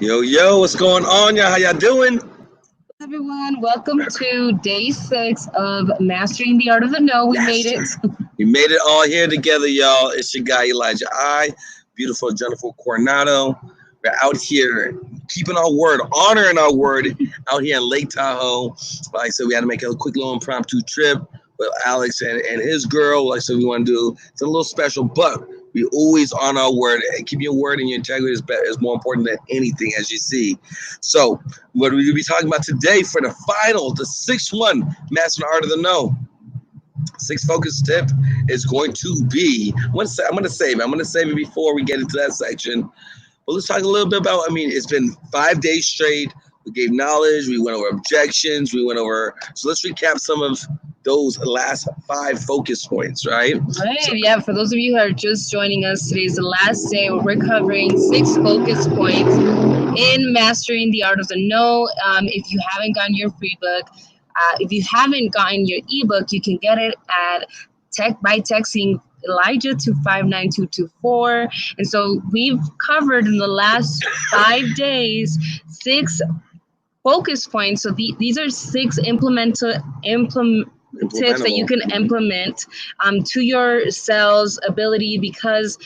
Yo, what's going on, y'all? How y'all doing? Everyone, welcome to day 6 of Mastering the Art of the No. We made it. We made it all here together, y'all. It's your guy, Elijah beautiful Jennifer Coronado. We're out here keeping our word, honoring our word out here in Lake Tahoe. Like I said, we had to make a quick little impromptu trip with Alex and his girl. Like I said, we want to do it's a little special, but we always honor our word. And keep your word and your integrity is more important than anything, as you see. So, what we're going to be talking about today for the sixth one, Mastering the Art of the No. Sixth focus tip is going to be, I'm going to save it before we get into that section. But let's talk a little bit about, it's been 5 days straight. We gave knowledge. We went over objections. So let's recap some of those last 5 focus points, right? Right. Yeah. For those of you who are just joining us, today's the last day. We're covering 6 focus points in Mastering the Art of the No. If you haven't gotten your free book, if you haven't gotten your ebook, you can get it by texting Elijah to 59224. And so we've covered in the last 5 days 6 focus points. So these are 6 tips that you can implement to your sales ability, because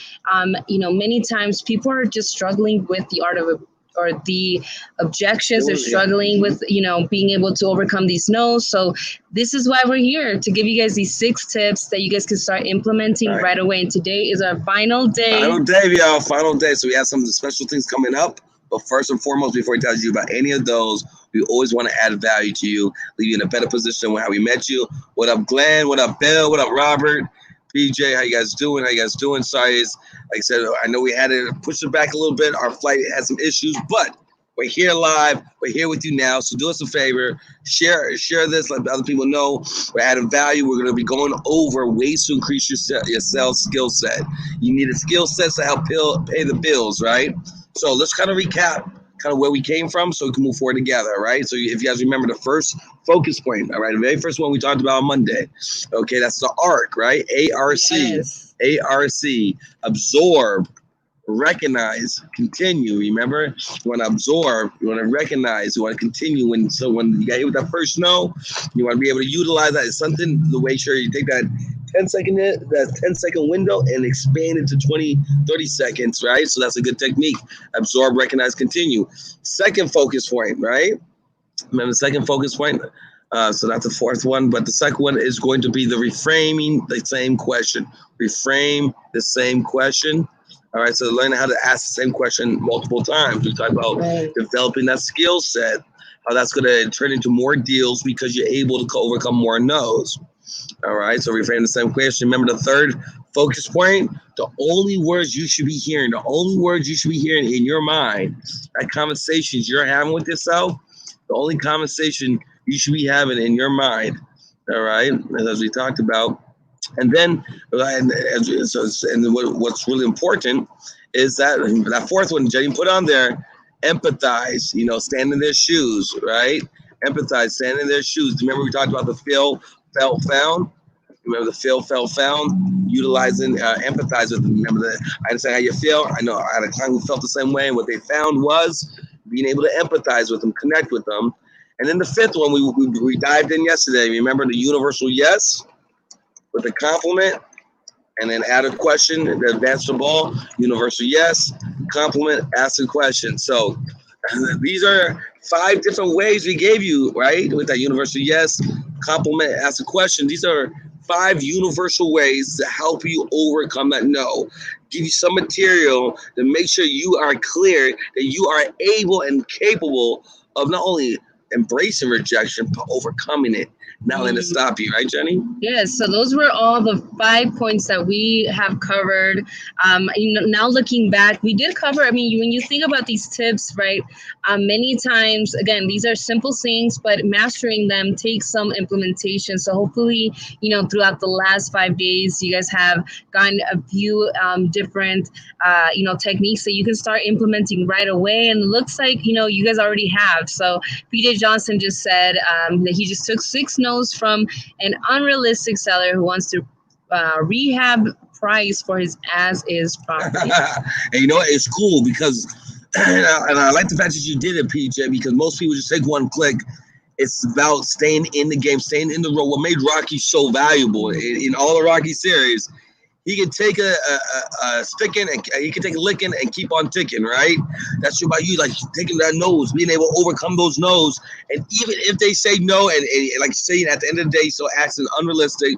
many times people are just struggling with the art of it, or the objections. They're struggling with being able to overcome these no's. So this is why we're here, to give you guys these 6 tips that you guys can start implementing right away. And today is our final day. Final day. So we have some special things coming up. But first and foremost, before we tell you about any of those, we always want to add value to you, leave you in a better position with how we met you. What up, Glenn? What up, Bill? What up, Robert? PJ, how you guys doing? Sorry, like I said, I know we had to push it back a little bit. Our flight had some issues, but we're here live. We're here with you now. So do us a favor, share this, let other people know we're adding value. We're going to be going over ways to increase your sales skill set. You need a skill set to help pay the bills, right? So let's kind of recap where we came from so we can move forward together, right? So if you guys remember the first focus point, all right, the very first one we talked about on Monday, okay, that's the ARC, right? A-R-C, yes. A-R-C, absorb, recognize, continue. Remember, you want to absorb, you want to recognize, you want to continue. When you got hit with that first no, you want to be able to utilize that as something, the way sure you take that 10-second window and expand it to 20-30 seconds, right? So that's a good technique. Absorb, recognize, continue. Second focus point, right? Remember the second focus point? So that's the fourth one, but the second one is going to be the reframing the same question. Reframe the same question. All right, so learn how to ask the same question multiple times. We talk about developing that skill set, how that's going to turn into more deals because you're able to overcome more no's. All right, so reframe the same question. Remember the third focus point? The only words you should be hearing, in your mind, that conversations you're having with yourself, the only conversation you should be having in your mind, all right, as we talked about. And then, what's really important is that fourth one, Jenny put on there, empathize, stand in their shoes, right? Empathize, stand in their shoes. Remember we talked about the feel, felt, found? Remember the feel, felt, found? Utilizing, empathize with them. Remember I understand how you feel. I know I had a client who felt the same way, and what they found was being able to empathize with them, connect with them. And then the fifth one, we dived in yesterday. Remember the universal yes with a compliment, and then add a question, the advance the ball, universal yes, compliment, ask a question. So these are 5 different ways we gave you, right? With that universal yes, compliment, ask a question. These are 5 universal ways to help you overcome that no. Give you some material to make sure you are clear that you are able and capable of not only embracing rejection, but overcoming it. Not letting it stop you, right, Jenny? Yes, so those were all the 5 points that we have covered. Now looking back, we did cover, when you think about these tips, right, many times, again, these are simple things, but mastering them takes some implementation. So hopefully, throughout the last 5 days, you guys have gotten a few different, techniques that you can start implementing right away. And it looks like, you guys already have. So PJ Johnson just said that he just took 6 no's from an unrealistic seller who wants to rehab price for his as-is property. And it's cool because And I like the fact that you did it, PJ, because most people just take one click. It's about staying in the game, staying in the role. What made Rocky so valuable in all the Rocky series, he can take a sticking and he can take a licking and keep on ticking, right? That's about you, like taking that nose, being able to overcome those no's. And even if they say no, and like saying at the end of the day, so acting unrealistic,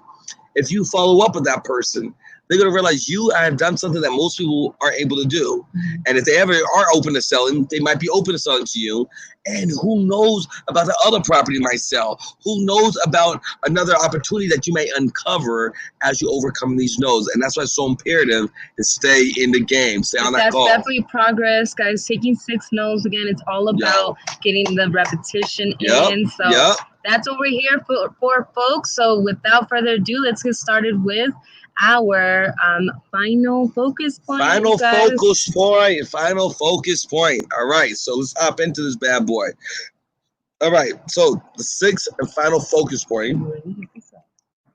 if you follow up with that person, they're going to realize you have done something that most people aren't able to do. And if they ever are open to selling, they might be open to selling to you. And who knows about the other property you might sell? Who knows about another opportunity that you may uncover as you overcome these no's? And that's why it's so imperative to stay in the game, stay on that That's goal. definitely progress, guys. Taking 6 no's again, it's all about getting the repetition in. So that's what we're here for, folks. So without further ado, let's get started with our final focus point. Final focus point. All right, so let's hop into this bad boy. All right, so the sixth and final focus point.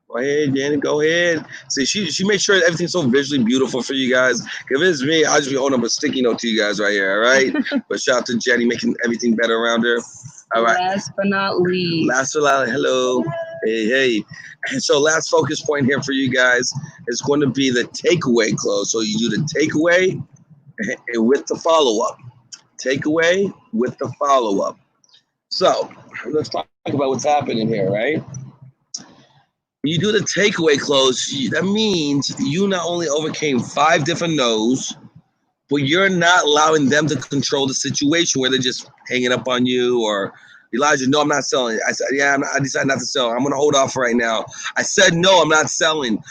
Go ahead, Danny. Go ahead. See, she made sure everything's so visually beautiful for you guys. If it's me, I'll just be holding up a sticky note to you guys right here. All right. But shout out to Jenny making everything better around her. All right. Last but not least. Hello. Hey. And so last focus point here for you guys is going to be the takeaway close. So you do the takeaway and with the follow-up. Takeaway with the follow-up. So let's talk about what's happening here, right? When you do the takeaway close, that means you not only overcame 5 different no's, but you're not allowing them to control the situation where they're just hanging up on you or Elijah, no, I'm not selling. I said, I decided not to sell. I'm going to hold off right now. I said, no, I'm not selling.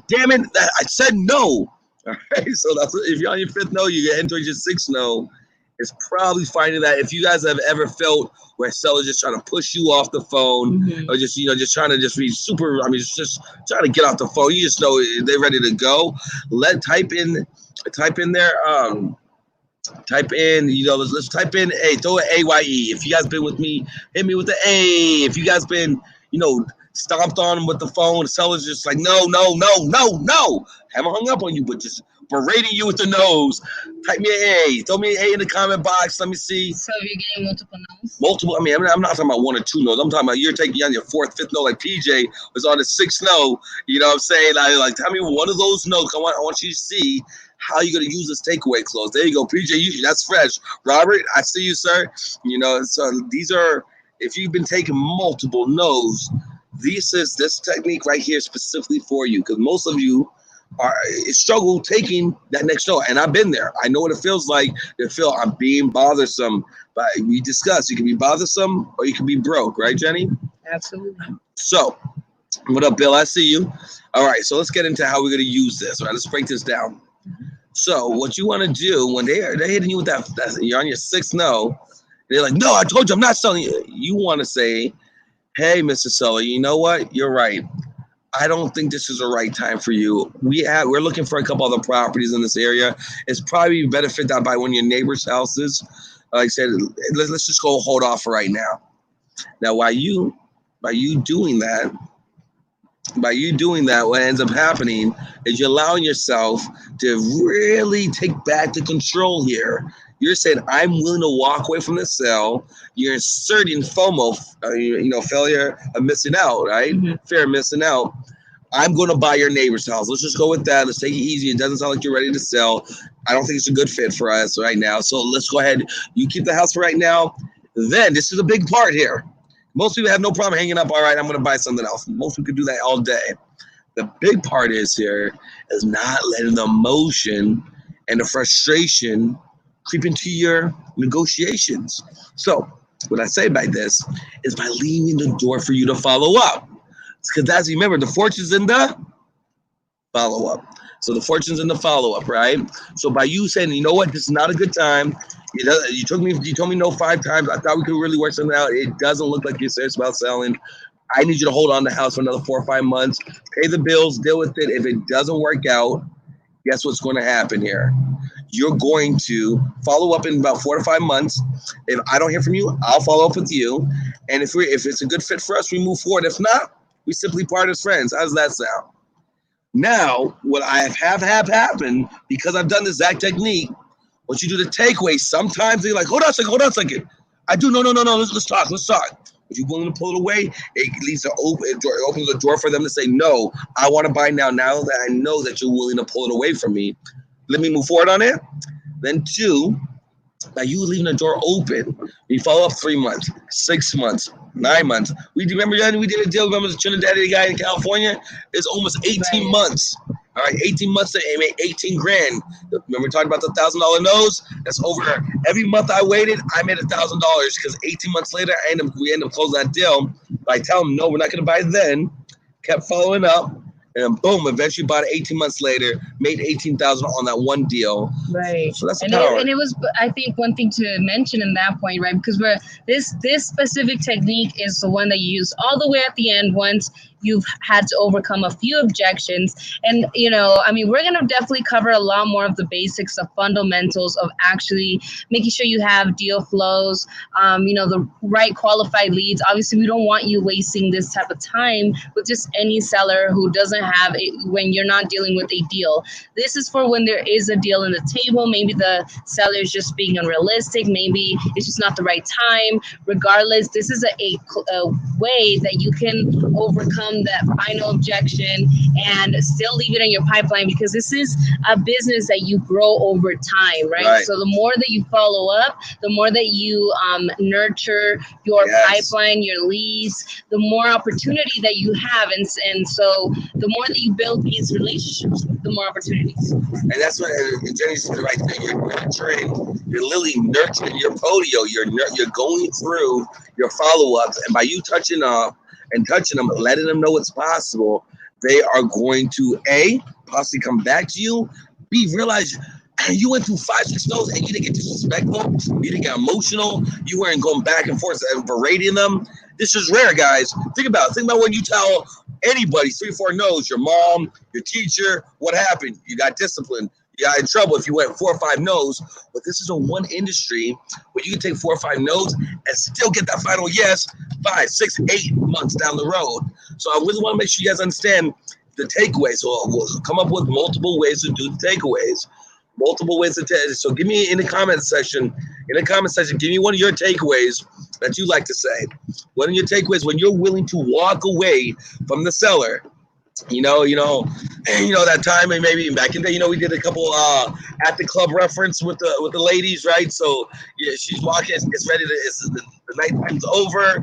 Damn it. I said no. All right. So that's, if you're on your 5th no, you get into your 6th no. It's probably finding that if you guys have ever felt where sellers just trying to push you off the phone or just, just trying to just be super, just trying to get off the phone. You just know they're ready to go. Type in there, type in, let's type in A, throw an AYE. If you guys been with me, hit me with the A. If you guys been, stomped on with the phone, the seller's just like, no. Haven't hung up on you, but just berating you with the nose. Type me an A. Throw me an A in the comment box. Let me see. So you're getting multiple no's? Multiple. I'm not talking about 1 or 2 no's. I'm talking about you're taking on your 4th, 5th no, like PJ was on his 6th no. You know what I'm saying? Like tell me one of those no's. I want you to see how you're going to use this takeaway close. There you go, PJ. That's fresh. Robert, I see you, sir. So these are, if you've been taking multiple no's, this technique right here specifically for you, because most of you struggle taking that next no. And I've been there. I know what it feels like to feel I'm being bothersome. But we discussed, you can be bothersome or you can be broke, right, Jenny? Absolutely. So, what up, Bill? I see you. All right, so let's get into how we're going to use this. All right, let's break this down. So what you want to do when they're hitting you with that, you're on your 6th no, they're like, no, I told you I'm not selling you. You want to say, hey, Mr. Seller, you know what? You're right. I don't think this is the right time for you. We're looking for a couple other properties in this area. It's probably better fit out by one of your neighbors' houses. Like I said, let's just go hold off for right now. Now, by you doing that, what ends up happening is you're allowing yourself to really take back the control here. You're saying, I'm willing to walk away from the sale. You're inserting FOMO, failure of missing out, right? Fear of missing out. I'm going to buy your neighbor's house. Let's just go with that. Let's take it easy. It doesn't sound like you're ready to sell. I don't think it's a good fit for us right now. So let's go ahead. You keep the house for right now. Then this is a big part here. Most people have no problem hanging up. All right, I'm going to buy something else. Most people can do that all day. The big part is not letting the emotion and the frustration creep into your negotiations. So what I say by this is by leaving the door for you to follow up. Because remember, the fortune's in the follow-up. So the fortune's in the follow-up, right? So by you saying, you know what, this is not a good time. You told me no 5 times. I thought we could really work something out. It doesn't look like you're serious about selling. I need you to hold on to the house for another 4 or 5 months. Pay the bills, deal with it. If it doesn't work out, guess what's going to happen here? You're going to follow up in about 4 to 5 months. If I don't hear from you, I'll follow up with you. And if it's a good fit for us, we move forward. If not, we simply part as friends. How does that sound? Now, what I have happened, because I've done this exact technique, Once you do the takeaway, sometimes they're like, hold on a second. I do, no, let's talk. If you're willing to pull it away, it leaves it opens the door for them to say, no, I want to buy now. Now that I know that you're willing to pull it away from me, let me move forward on it. Then two, by you leaving the door open, we follow up 3 months, 6 months, 9 months. We did a deal. Remember the Trinidad guy in California? It's almost 18 months. All right, 18 months to made 18 grand. Remember we talked about the $1,000 nose? That's over. Every month I waited, I made $1,000 because 18 months later, we end up closing that deal. But I tell them, no, we're not going to buy then. Kept following up. And boom, eventually bought it 18 months later, made 18,000 on that one deal. Right. So that's the and power. It was, I think, one thing to mention in that point, right? Because this specific technique is the one that you use all the way at the end once you've had to overcome a few objections. And, you know, I mean, we're going to definitely cover a lot more of the basics of fundamentals of actually making sure you have deal flows, you know, the right qualified leads. Obviously, we don't want you wasting this type of time with just any seller who doesn't have it when you're not dealing with a deal. This is for when there is a deal in the table. Maybe the seller is just being unrealistic. Maybe it's just not the right time. Regardless, this is a way that you can overcome that final objection and still leave it in your pipeline, because this is a business that you grow over time, right? So the more that you follow up, the more that you nurture your pipeline, your leads, the more opportunity that you have. And so the more that you build these relationships, the more opportunities. And that's what Jenny said, right there. You're nurturing, you're literally nurturing your podio. You're going through your follow-ups, and by you touching them, letting them know it's possible, they are going to possibly come back to you. B, realize you went through 5-6 no's and you didn't get disrespectful, you didn't get emotional, you weren't going back and forth and berating them. This is rare, guys. Think about when you tell anybody 3-4 no's, your mom, your teacher, what happened? You got disciplined. You got in trouble if you went 4 or 5 no's. But this is a one industry where you can take 4 or 5 no's and still get that final yes 5, 6, 8 months down the road. So I really want to make sure you guys understand the takeaways. So we'll come up with multiple ways to do the takeaways. So give me in the comment section, give me one of your takeaways that you like to say. One of your takeaways when you're willing to walk away from the seller. You know that time, and maybe back in the day, we did a couple at the club reference with the ladies, right? So yeah, she's walking, it's ready to, the nighttime's over,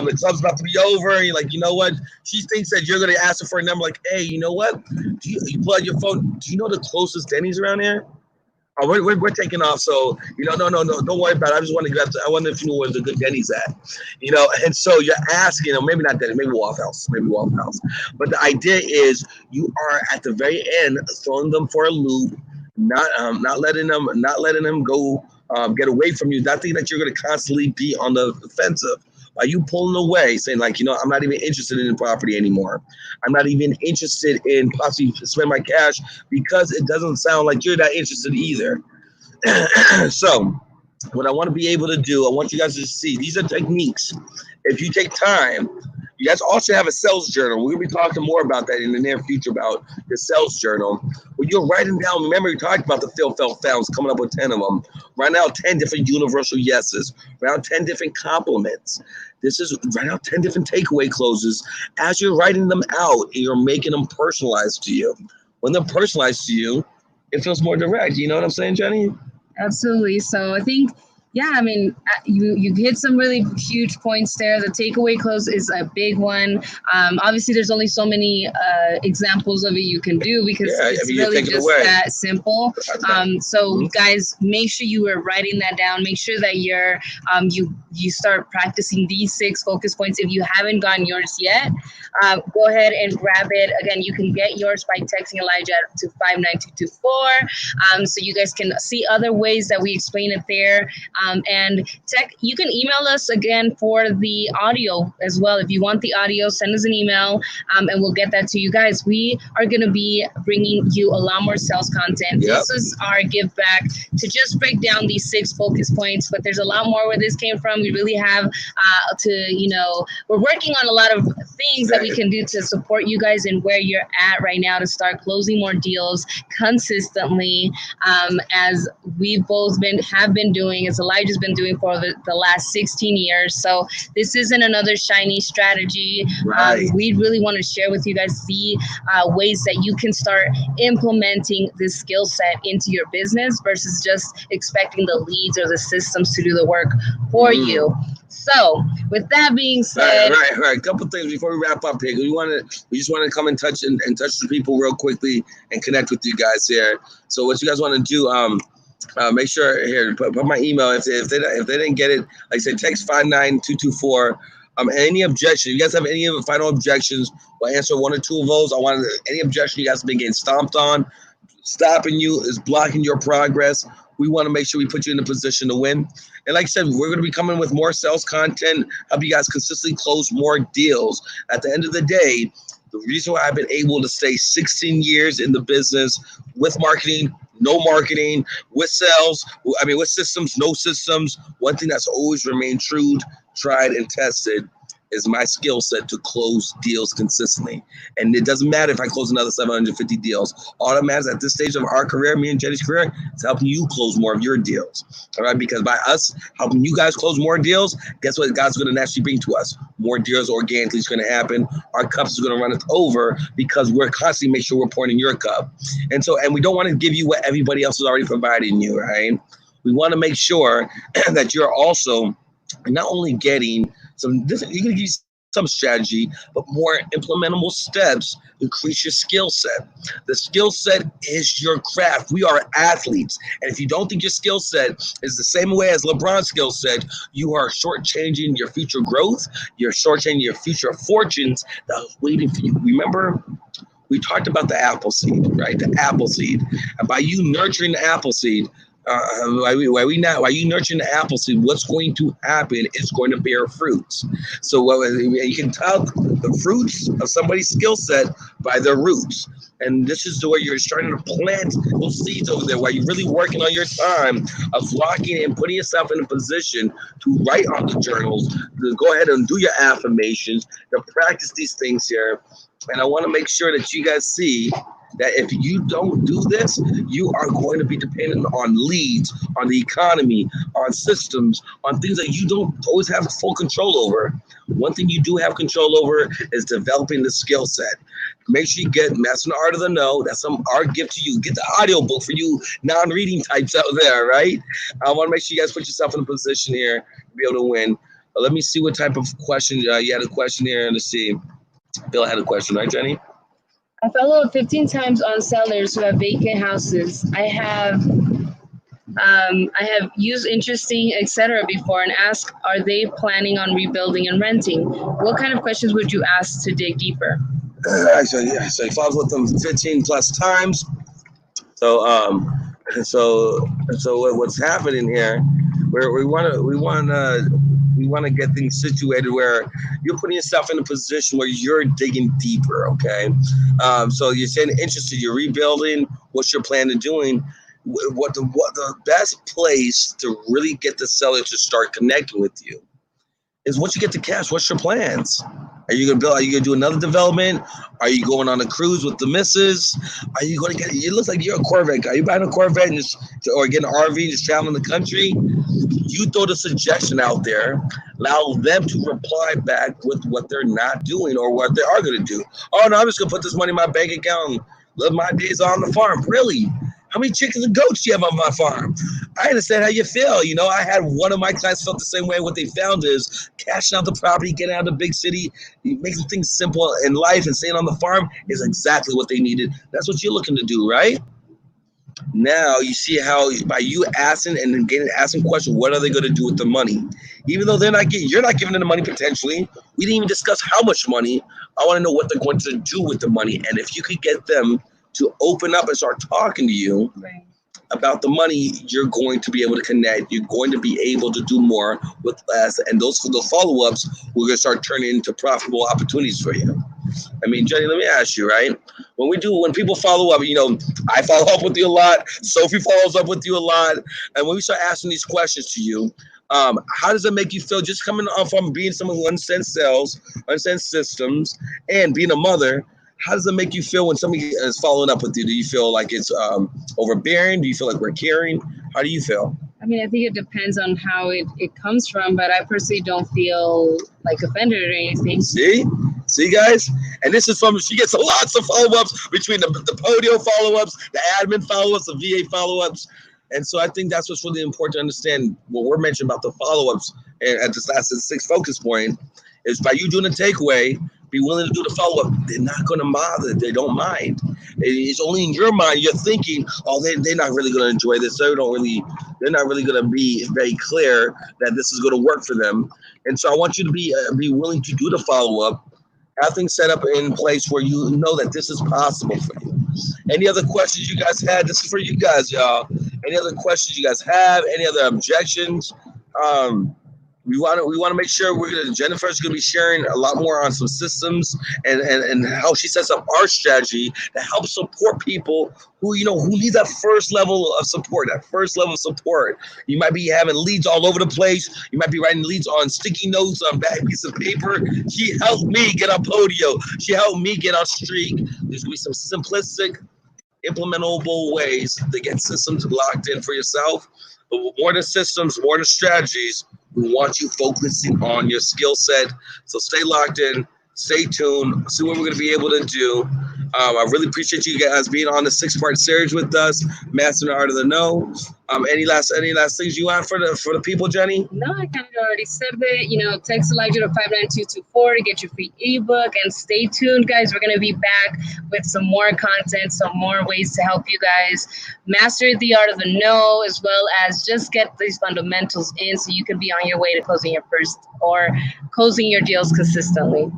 the club's about to be over, and you're like, you know what? She thinks that you're gonna ask her for a number, like, hey, you know what? You pull out your phone. Do you know the closest Denny's around here? Oh, we're taking off, so no, don't worry about it. I just want to grab. I wonder if you know where the good Denny's at, And so you're asking, maybe not Denny's, maybe Waffle House. But the idea is you are at the very end throwing them for a loop, not letting them go get away from you. Not thinking that you're going to constantly be on the offensive. By you pulling away, saying like, I'm not even interested in the property anymore. I'm not even interested in possibly spend my cash because it doesn't sound like you're that interested either. So what I want to be able to do, I want you guys to see, these are techniques. If you take time, you guys also have a sales journal. We're going to be talking more about that in the near future about the sales journal. Where you're writing down, remember we talked about the fails, coming up with 10 of them. Write out 10 different universal yeses. Write out 10 different compliments. Write out 10 different takeaway closes. As you're writing them out, you're making them personalized to you. When they're personalized to you, it feels more direct. You know what I'm saying, Jenny? Absolutely. So I think, I mean, you hit some really huge points there. The takeaway close is a big one. Obviously, there's only so many examples of it you can do because it's really just that simple. So guys, make sure you are writing that down. Make sure that you're you start practicing these 6 focus points. If you haven't gotten yours yet, go ahead and grab it. Again, you can get yours by texting Elijah to 59224. So you guys can see other ways that we explain it there. And you can email us again for the audio as well. If you want the audio, send us an email, and we'll get that to you guys. We are going to be bringing you a lot more sales content. Yep. This is our give back to just break down these 6 focus points, but there's a lot more where this came from. We really have we're working on a lot of things that we can do to support you guys in where you're at right now to start closing more deals consistently, as we've both have been doing, as Elijah's been doing for the last 16 years. So this isn't another shiny strategy. Right. We really want to share with you guys the ways that you can start implementing this skill set into your business versus just expecting the leads or the systems to do the work for you. So, with that being said, right. A couple things before we wrap up here. We just want to come and touch the people real quickly and connect with you guys here. So, what you guys want to do? Make sure here put my email. If they didn't get it, like I said, text 59224. Any objection? If you guys have any of the final objections, we'll answer 1 or 2 of those. Any objection you guys have been getting stomped on, stopping you, is blocking your progress. We want to make sure we put you in a position to win. And like I said, we're going to be coming with more sales content, help you guys consistently close more deals. At the end of the day, the reason why I've been able to stay 16 years in the business with marketing, no marketing, with sales, with systems, no systems, one thing that's always remained true, tried and tested, is my skill set to close deals consistently. And it doesn't matter if I close another 750 deals. All that matters at this stage of our career, me and Jenny's career, is helping you close more of your deals. All right, because by us helping you guys close more deals, guess what God's going to naturally bring to us? More deals organically is going to happen. Our cups is going to run it over because we're constantly make sure we're pouring in your cup. And we don't want to give you what everybody else is already providing you, right? We want to make sure that you're also not only getting some different, you're going to give you some strategy, but more implementable steps to increase your skill set. The skill set is your craft. We are athletes. And if you don't think your skill set is the same way as LeBron's skill set, you are shortchanging your future growth. You're shortchanging your future fortunes that are waiting for you. Remember, we talked about the apple seed, right? The apple seed. And by you nurturing the apple seed, why you nurturing the apple seed, what's going to happen is going to bear fruits. So you can tell the fruits of somebody's skill set by their roots. And this is the way you're starting to plant those seeds over there while you're really working on your time of locking and putting yourself in a position to write on the journals, to go ahead and do your affirmations, to practice these things here. And I want to make sure that you guys see that if you don't do this, you are going to be dependent on leads, on the economy, on systems, on things that you don't always have full control over. One thing you do have control over is developing the skill set. Make sure you get Master the Art of the No. That's our gift to you. Get the audio book for you non-reading types out there, right? I want to make sure you guys put yourself in a position here to be able to win. Let me see what type of question. You had a question here. Let's see. Bill had a question, right, Jenny? I followed 15 times on sellers who have vacant houses. I have used interesting, etc. before and asked, are they planning on rebuilding and renting? What kind of questions would you ask to dig deeper? So he follows with them 15 plus times. So what's happening here? We want to get things situated where you're putting yourself in a position where you're digging deeper. Okay, so you're saying interested, you're rebuilding. What's your plan to doing? What the best place to really get the seller to start connecting with you is once you get the cash. What's your plans? Are you gonna build? Are you gonna do another development? Are you going on a cruise with the missus? Are you gonna get? It looks like you're a Corvette guy. You buying a Corvette or getting an RV, just traveling the country? You throw the suggestion out there, allow them to reply back with what they're not doing or what they are gonna do. Oh no, I'm just gonna put this money in my bank account and live my days on the farm. Really? How many chickens and goats do you have on my farm? I understand how you feel. You know, I had one of my clients felt the same way. What they found is cashing out the property, getting out of the big city, making things simple in life and staying on the farm is exactly what they needed. That's what you're looking to do, right? Now you see how by you asking and then asking questions, what are they going to do with the money? Even though you're not giving them the money potentially. We didn't even discuss how much money. I want to know what they're going to do with the money. And if you could get them to open up and start talking to you, right, about the money, you're going to be able to connect. You're going to be able to do more with less, and those follow-ups will going to start turning into profitable opportunities for you. I mean, Jenny, let me ask you, right? When people follow up, I follow up with you a lot. Sophie follows up with you a lot, and when we start asking these questions to you, how does it make you feel? Just coming off from being someone who understands sales, understands systems, and being a mother. How does it make you feel when somebody is following up with you? Do you feel like it's overbearing? Do you feel like we're caring? How do you feel? I mean, I think it depends on how it comes from, but I personally don't feel like offended or anything. See, guys, and this is from she gets lots of follow-ups between the podium follow-ups, the admin follow-ups, the VA follow-ups, and so I think that's what's really important to understand. What we're mentioning about the follow-ups and at this last 6 focus point is by you doing a takeaway. Be willing to do the follow-up. They're not going to bother. They don't mind. It's only in your mind. You're thinking, oh, they're not really going to enjoy this. They're not really going to be very clear that this is going to work for them. And so I want you to be willing to do the follow-up. Have things set up in place where you know that this is possible for you. Any other questions you guys had? This is for you guys, y'all. Any other questions you guys have? Any other objections? We want to make sure Jennifer's going to be sharing a lot more on some systems and how she sets up our strategy to help support people who need that first level of support. You might be having leads all over the place. You might be writing leads on sticky notes on back piece of paper. She helped me get on Podio. She helped me get on Streak. There's going to be some simplistic, implementable ways to get systems locked in for yourself. But more than systems, more than strategies, we want you focusing on your skill set. So stay locked in, stay tuned, see what we're going to be able to do. I really appreciate you guys being on the 6-part series with us, Mastering the Art of the No. Any last things you want for the people, Jenny? No, I kind of already said that. Text Elijah to 59224 to get your free ebook, and stay tuned, guys. We're going to be back with some more content, some more ways to help you guys master the art of the no, as well as just get these fundamentals in so you can be on your way to closing your first or closing your deals consistently.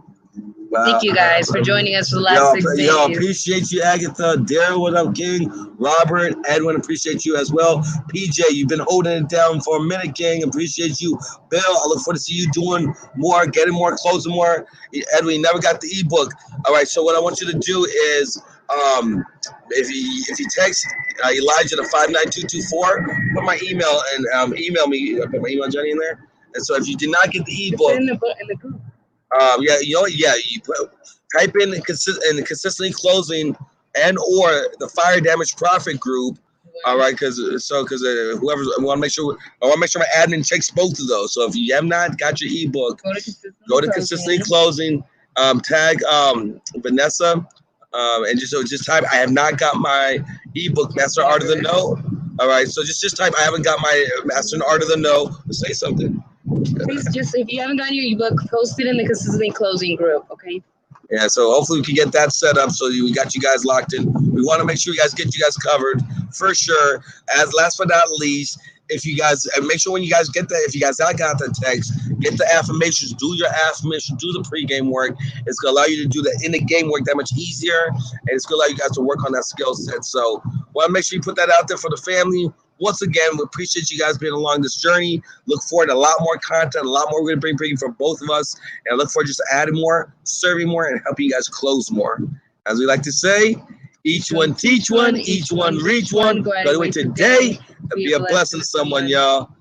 Thank you guys for joining us for the last 6 days. Appreciate you, Agatha. Daryl, what up, King? Robert, Edwin, appreciate you as well. PJ, you've been holding it down for a minute, King. Appreciate you. Bill, I look forward to see you doing more, getting more, closing more. Edwin, you never got the ebook. All right, so what I want you to do is if you text Elijah to 59224, put my email and email me. Put my email, Jenny, in there. And so if you did not get the ebook, in the group. You type in consistently closing and or the fire damage profit group. All right, because whoever's I want to make sure my admin checks both of those. So if you have not got your ebook, go to consistently closing. Tag Vanessa, and just type I have not got my ebook, Master Art of the No. All right, so just type I haven't got my Master Art of the No. Say something. Please, just if you haven't gotten your ebook, post it in the consistently closing group, okay? Yeah, so hopefully we can get that set up so we got you guys locked in. We want to make sure get you guys covered for sure. As last but not least, if you guys make sure when you guys get that, if you guys got the text, get the affirmations, do your affirmations, do the pregame work. It's gonna allow you to do the in the game work that much easier, and it's gonna allow you guys to work on that skill set. So, want to make sure you put that out there for the family. Once again, we appreciate you guys being along this journey. Look forward to a lot more content, a lot more we're going to bring for both of us. And I look forward just to adding more, serving more, and helping you guys close more. As we like to say, each one teach one, each one reach one. Go away today and be a blessing to someone, y'all.